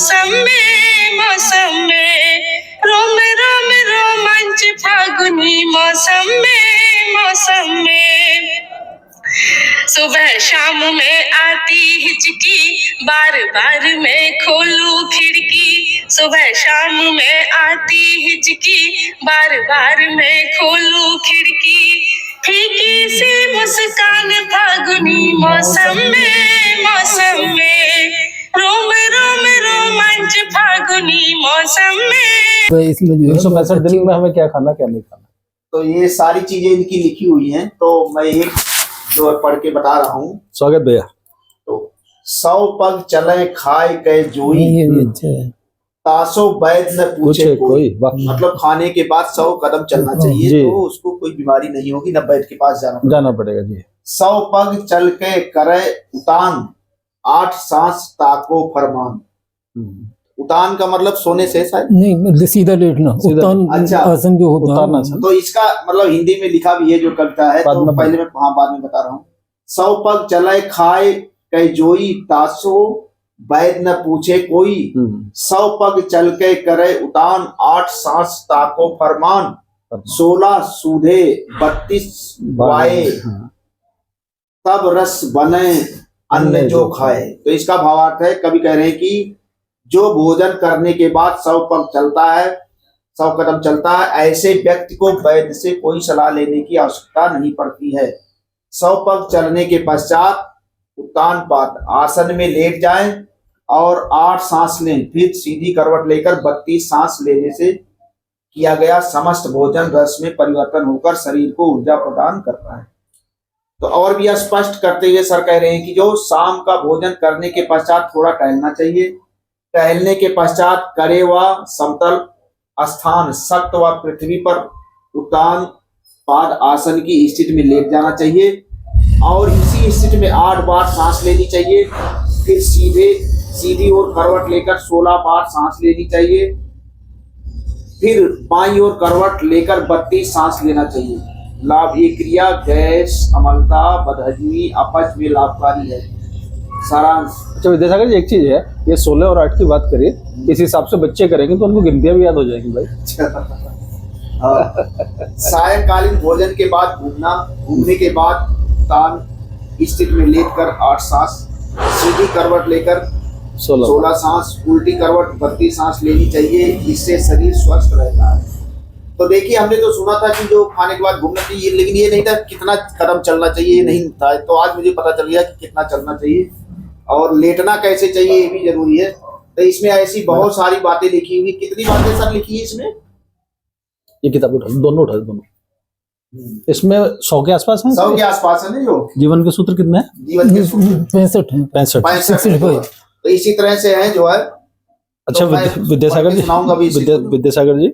मौसम में रोम रोम रोमांच फागुनी मौसम में सुबह शाम में आती हिचकी बार बार मैं खोलूं खिड़की सुबह शाम में आती हिचकी बार बार मैं खोलूं खिड़की फीकी सी मुस्कान फागुनी मौसम में रोम रोम रोमांच फागुनी मौसम में। इसमें 365 दिन में हमें क्या खाना क्या नहीं खाना, तो ये सारी चीजें इनकी लिखी हुई हैं। तो मैं एक जो पढ़ के बता रहा हूँ। स्वागत भैया। तो 100 पग चले खाए कै जोई तासो वैद न पूछे कोई। मतलब खाने के बाद 100 कदम चलना चाहिए तो उसको कोई बीमारी नहीं होगी, न वैद के पास जाना पड़ेगा जी। 100 पग चल के करे उतान 8 सांस ताको फरमान। उतान का मतलब सोने से शायद नहीं, सीधा लेटना। उतान अच्छा आसन जो होता है। तो इसका मतलब हिंदी में लिखा भी है जो कविता है। तो पहले मैं बाद में बता रहा हूँ। 100 पग चले खाए कै जोई तासो वैद न पूछे कोई। 100 पग चल के करे उतान 8 सांस ताको फरमान। 16 सूधे 32 वाए तब रस बने अन्न जो खाए। तो इसका भावार्थ है, कवि कह रहे हैं कि जो भोजन करने के बाद 100 पग चलता है, 100 कदम चलता है, ऐसे व्यक्ति को वैद्य से कोई सलाह लेने की आवश्यकता नहीं पड़ती है। 100 पग चलने के पश्चात उत्तान पाद आसन में लेट जाएं और 8 सांस लें, फिर सीधी करवट लेकर 32 सांस लेने से किया गया समस्त भोजन रस में परिवर्तन होकर शरीर को ऊर्जा प्रदान करता है। तो और भी स्पष्ट करते हुए सर कह रहे हैं कि जो शाम का भोजन करने के पश्चात थोड़ा टहलना चाहिए। टहलने के पश्चात करे व समतल स्थान सख्त व पृथ्वी पर उत्तान पाद आसन की स्थिति में लेट जाना चाहिए और इसी स्थिति में 8 बार सांस लेनी चाहिए। फिर सीधी ओर करवट लेकर 16 बार सांस लेनी चाहिए। फिर बाईं ओर करवट लेकर 32 सांस लेना चाहिए। लाभ ये क्रिया गैस अम्लता बदहजमी अपच में लाभकारी है। सारांश। अच्छा विद्यासागर जी, एक चीज है, ये 16 और 8 की बात करिए, इस हिसाब से बच्चे करेंगे तो उनको गिनतियां भी याद हो जाएंगी भाई। सायंकालीन भोजन के बाद घूमने के बाद तान स्थिति में लेटकर 8 सांस, सीधी करवट लेकर 16 सांस, उल्टी करवट 32 सांस लेनी चाहिए। इससे शरीर स्वस्थ रहता है। तो देखिए, हमने तो सुना था कि जो खाने के बाद घूमना चाहिए, लेकिन ये नहीं था कितना कदम चलना चाहिए, ये नहीं था। तो आज मुझे पता चल गया कि कितना चलना चाहिए और लेटना कैसे चाहिए ये भी जरूरी है। तो इसमें ऐसी बहुत सारी बातें लिखी हुई। कितनी बातें सर लिखी है इसमें? ये किताब दोनों इसमें 100 के आसपास है। 100 के आसपास है ना। जो जीवन के सूत्र कितने हैं? जीवन के सूत्र 65। तो इसी तरह से है जो है। अच्छा विद्यासागर जी,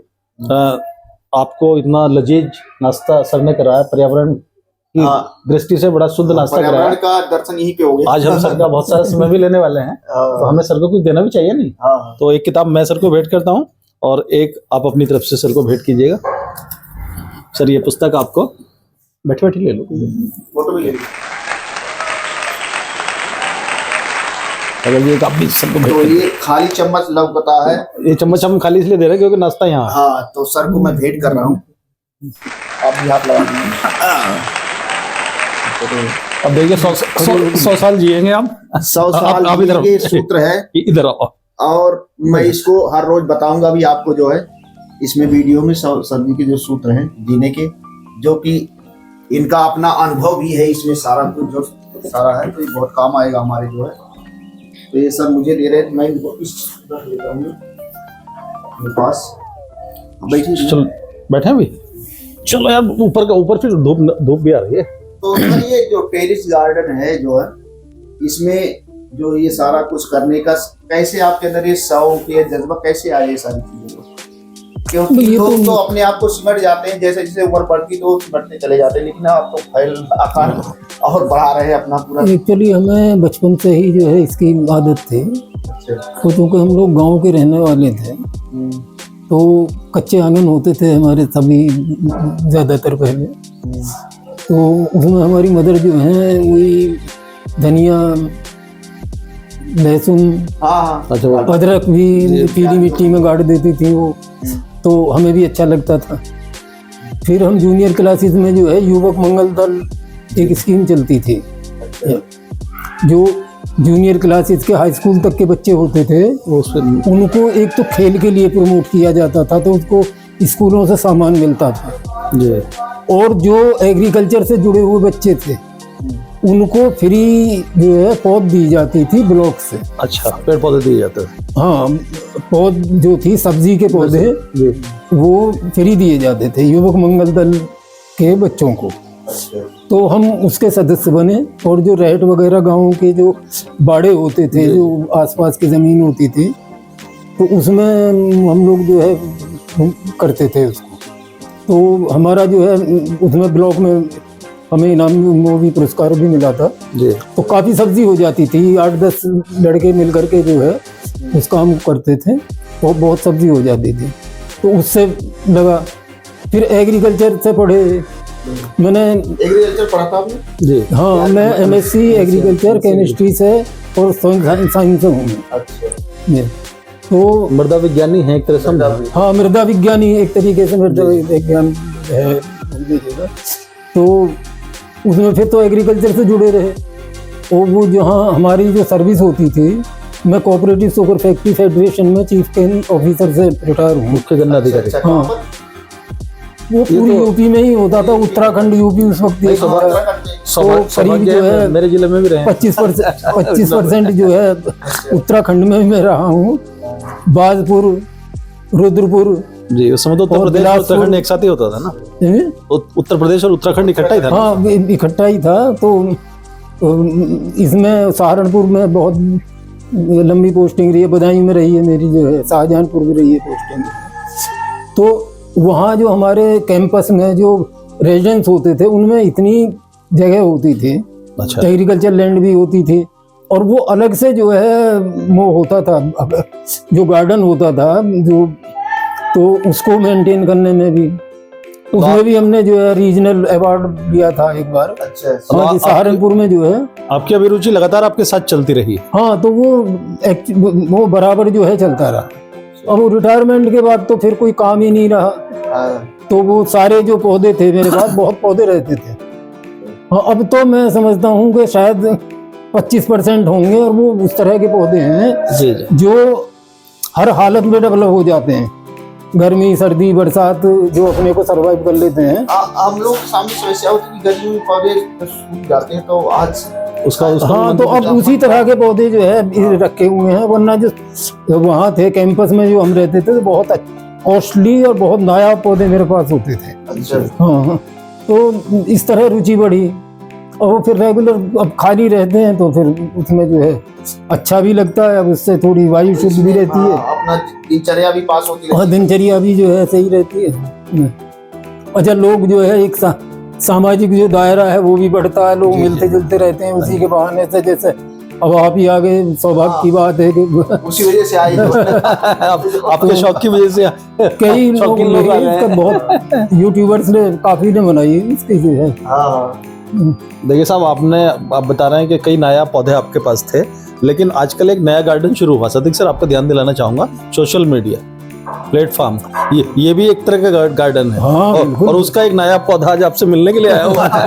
आपको इतना लजीज नाश्ता सर ने कराया, पर्यावरण की दृष्टि से बड़ा शुद्ध नाश्ता कराया। पर्यावरण का दर्शन यही पे हो गया। आज हम सर का बहुत सारा समय भी लेने वाले हैं, तो हमें सर को कुछ देना भी चाहिए नहीं। तो एक किताब मैं सर को भेंट करता हूँ और एक आप अपनी तरफ से सर को भेंट कीजिएगा। सर ये पुस्तक आपको बैठे बैठे ले लो, फोटो भी ले लो। अगर ये आप भी सर को तो ये खाली चम्मच लगता है। ये चम्मच हम खाली इसलिए दे रहे हैं क्योंकि नाश्ता यहाँ। हाँ, तो सर को मैं भेंट कर रहा हूँ। आप भी हाथ लगा दीजिए। अब देखिए 100 साल जिएंगे आप। 100 साल ये सूत्र है। इधर आओ। और मैं इसको हर रोज बताऊंगा भी आपको जो है इसमें वीडियो में सभी के जो सूत्र हैं जीने के, जो कि इनका अपना अनुभव भी है इसमें सारा कुछ जो सारा है। तो ये बहुत काम आएगा हमारे जो है। तो ये सब मुझे दे रहे हैं, मैं इनको इस रख लेता हूँ मेरे पास। बैठिए। चलो बैठे भी, चलो यार ऊपर फिर धूप भी आ रही है। तो ये जो टेरिस गार्डन है जो है, इसमें जो ये सारा कुछ करने का कैसे आपके अंदर ये शौक ये जज्बा कैसे आया ये सारी चीजें? क्योंकि लोग तो अपने आप को सिमट जाते हैं, जैसे जैसे उम्र बढ़ती तो सिमटते चले जाते हैं, लेकिन आप तो फैल आकार और बढ़ा रहे हैं अपना पूरा। एक्चुअली हमें बचपन से ही जो है इसकी आदत थी। तो क्योंकि हम लोग गांव के रहने वाले थे, तो कच्चे आंगन होते थे हमारे सभी ज़्यादातर पहले। तो उसमें हमारी मदर जो है वही धनिया लहसुन, हाँ अच्छा वो अदरक भी पीली मिट्टी में गाड़ देती थी वो, तो हमें भी अच्छा लगता था। फिर हम जूनियर क्लासेस में जो है युवक मंगल दल एक स्कीम चलती थी, जो जूनियर क्लासेस के हाई स्कूल तक के बच्चे होते थे उनको एक तो खेल के लिए प्रमोट किया जाता था, तो उसको स्कूलों से सामान मिलता था जी। और जो एग्रीकल्चर से जुड़े हुए बच्चे थे उनको फ्री जो है पौध दी जाती थी ब्लॉक से। अच्छा, पेड़ पौधे दिए जाते थे। हाँ, पौध जो थी सब्जी के पौधे जी। वो फ्री दिए जाते थे युवक मंगल दल के बच्चों को। तो हम उसके सदस्य बने और जो रेट वगैरह गाँव के जो बाड़े होते थे, जो आसपास की ज़मीन होती थी, तो उसमें हम लोग जो है करते थे उसको। तो हमारा जो है उसमें ब्लॉक में हमें इनामी भी पुरस्कार भी मिला था जी। तो काफ़ी सब्जी हो जाती थी, 8-10 लड़के मिल करके जो है उस काम करते थे और बहुत सब्जी हो जाती थी। तो उससे लगा, फिर एग्रीकल्चर से पढ़े, मैंने एग्रीकल्चर पढ़ा था आपने? जी। हाँ, मैं MSc एग्रीकल्चर केमिस्ट्री से और साइंस से हूँ। अच्छा। तो मृदा विज्ञानी है एक तरह से। हाँ, मृदा विज्ञानी एक तरीके से मृदा विज्ञान है। तो उसमें फिर तो एग्रीकल्चर से जुड़े रहे और वो जहाँ हमारी जो सर्विस होती थी, मैं कोऑपरेटिव शुगर फैक्ट्री फेडरेशन में चीफ केन ऑफिसर से रिटायर हूँ। मुख्य गन्ना अधिकारी। हाँ, वो पूरी यूपी में ही होता था, उत्तराखंड यूपी उस वक्त तो करीब जो है मेरे जिले में भी रहे 25% जो है उत्तराखंड में मैं रहा हूँ, बाजपुर, रुद्रपुर जी। उस समय तो उत्तर प्रदेश और उत्तराखंड एक साथ ही होता था ना? उत्तर प्रदेश और उत्तराखंड इकट्ठा ही था। हाँ, इकट्ठा ही था। तो इसमें सहारनपुर में बहुत लंबी पोस्टिंग रही है, बदायूं में रही है मेरी, जो है शाहजहांपुर में रही है पोस्टिंग। तो वहाँ जो हमारे कैंपस में जो रेजिडेंस होते थे उनमें इतनी जगह होती थी, अच्छा। एग्रीकल्चर लैंड भी होती थी और वो अलग से जो है वो होता था, जो गार्डन होता था जो, तो उसको मेंटेन करने में भी, उसमें भी हमने जो है रीजनल अवार्ड लिया था एक बार। अच्छा। सहारनपुर में जो है। आपकी अभिरुचि लगातार आपके साथ चलती रही? हाँ, तो वो बराबर जो है चलता रहा। अब वो रिटायरमेंट के बाद तो फिर कोई काम ही नहीं रहा, तो वो सारे जो पौधे थे मेरे पास, बहुत पौधे रहते थे। हाँ, अब तो मैं समझता हूँ कि शायद 25% होंगे और वो उस तरह के पौधे हैं जी जी। जो हर हालत में डेवलप हो जाते हैं, गर्मी, सर्दी, बरसात, जो अपने को सरवाइव कर लेते हैं। हम लोग सामने समस्या होती है कि गर्मी में पौधे सूख जाते हैं, तो आज उसका हाँ, तो अब उसी तरह के पौधे जो है रखे हुए हैं। वरना जो वहाँ थे कैंपस में जो हम रहते थे, तो बहुत कॉस्टली और बहुत नायाब पौधे मेरे पास होते थे। अच्छा। हाँ, तो इस तरह रुचि बढ़ी और फिर रेगुलर अब खाली रहते हैं तो फिर उसमें जो है अच्छा भी लगता है, अब उससे थोड़ी वायु शुद्ध भी रहती है, अपना दिनचर्या भी पास होती है। और दिनचर्या भी जो है सही रहती है। अच्छा, लोग जो है एक सामाजिक जो दायरा है वो भी बढ़ता है, लोग मिलते जुलते रहते हैं उसी के बहाने से। जैसे अब आप ही आ गए, सौभाग्य की बात है कि उसी वजह से आई आपके शौक की वजह से कई लोग आ गए। बहुत यूट्यूबर्स ने काफी ने बनाई इसकी जो है। देखिए साहब, आप बता रहे हैं कि कई नया पौधे आपके पास थे, लेकिन आजकल एक नया गार्डन शुरू हुआ। सदीक सर, आपका ध्यान दिलाना चाहूंगा, सोशल मीडिया प्लेटफॉर्म, ये भी एक तरह का गार्डन है। हाँ, और उसका एक नया पौधा आज आपसे मिलने के लिए आया हुआ है।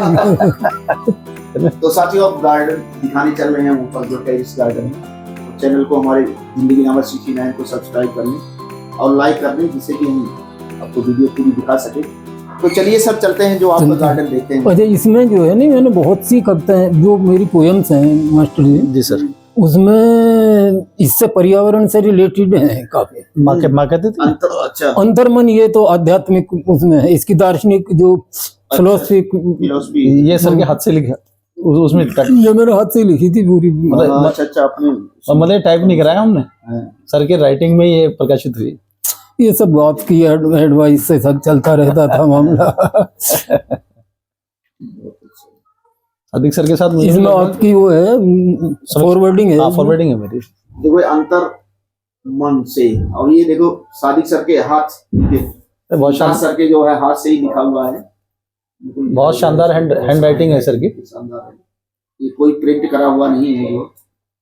तो साथियों, अब गार्डन दिखाने चल रहे हैं ऊपर जो टेरिस गार्डन है। तो चैनल को हमारे जिंदगी नामा 69 को सब्सक्राइब कर लें और लाइक कर लें, जिससे कि हम आपको वीडियो पूरी दिखा सके। तो चलिए सर, चलते हैं जो आपका गार्डन देखते हैं। अच्छा, इसमें जो है नहीं, मैंने बहुत सी कविताएं हैं जो मेरी पोएम्स हैं मास्टर जी सर, उसमें इससे पर्यावरण से रिलेटेड है काफी। माँ कहते थे अच्छा, अंतर्मन, ये तो आध्यात्मिक उसमें है, इसकी दार्शनिक जो फिलोसफी, ये सर के हाथ से लिखा, उसमें ये मेरे हाथ से लिखी थी पूरी। अच्छा, आपने मतलब टाइप नहीं कराया हमने, सर के राइटिंग में ये प्रकाशित हुई। ये सब बात की एडवाइस से सब चलता रहता था मामला। अधिक सर के साथ इसमें आपकी वो है फॉरवर्डिंग है। फॉरवर्डिंग है मेरी। देखो अंतर मन से, और ये देखो सादिक सर के हाथ, बहुत सर के जो है हाथ से ही लिखा हुआ है। बहुत शानदार हैंड राइटिंग है सर की। शानदार है, ये कोई प्रिंट करा हुआ नहीं है।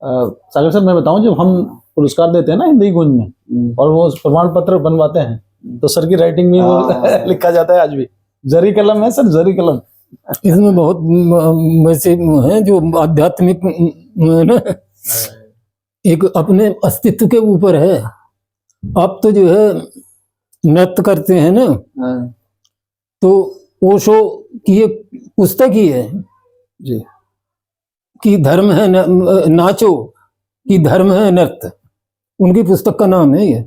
सागर सर मैं बताऊं, जब हम पुरस्कार देते हैं ना हिंदी गूंज में और वो प्रमाण पत्र बनवाते हैं तो सर की राइटिंग में वो लिखा जाता है आज भी, जरी कलम है सर, जरी कलम। इसमें बहुत वैसे है जो आध्यात्मिक ना, एक अपने अस्तित्व के ऊपर है। आप तो जो है नृत्य करते हैं ना, तो ओशो की एक पुस्तक ही है जी कि धर्म है नाचो, कि धर्म है नृत्य, उनकी पुस्तक का नाम है ये।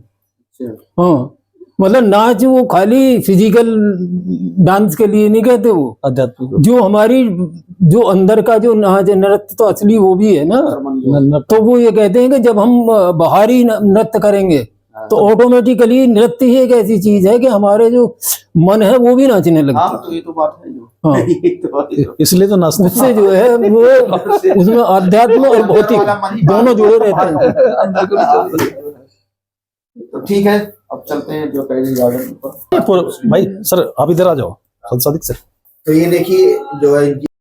हाँ, मतलब नाच वो खाली फिजिकल डांस के लिए नहीं कहते, वो आध्यात्मिक जो हमारी जो अंदर का जो नाच नृत्य तो असली वो भी है ना। तो वो ये कहते हैं कि जब हम बाहरी नृत्य करेंगे तो ऑटोमेटिकली नृत्य ही एक ऐसी चीज है कि हमारे जो मन है वो भी नाचने लगता है। तो ये तो बात है जो हाँ, ये तो बात है जो। इसलिए तो नाचते हैं। उससे जो है वो उसमें अध्यात्म और भौतिक दोनों जुड़े रहते हैं। तो ठीक है, अब चलते हैं जो कैरी गार्डन पर। भाई सर आप इधर आ जाओ, सादिक सर। तो ये देखिए जो है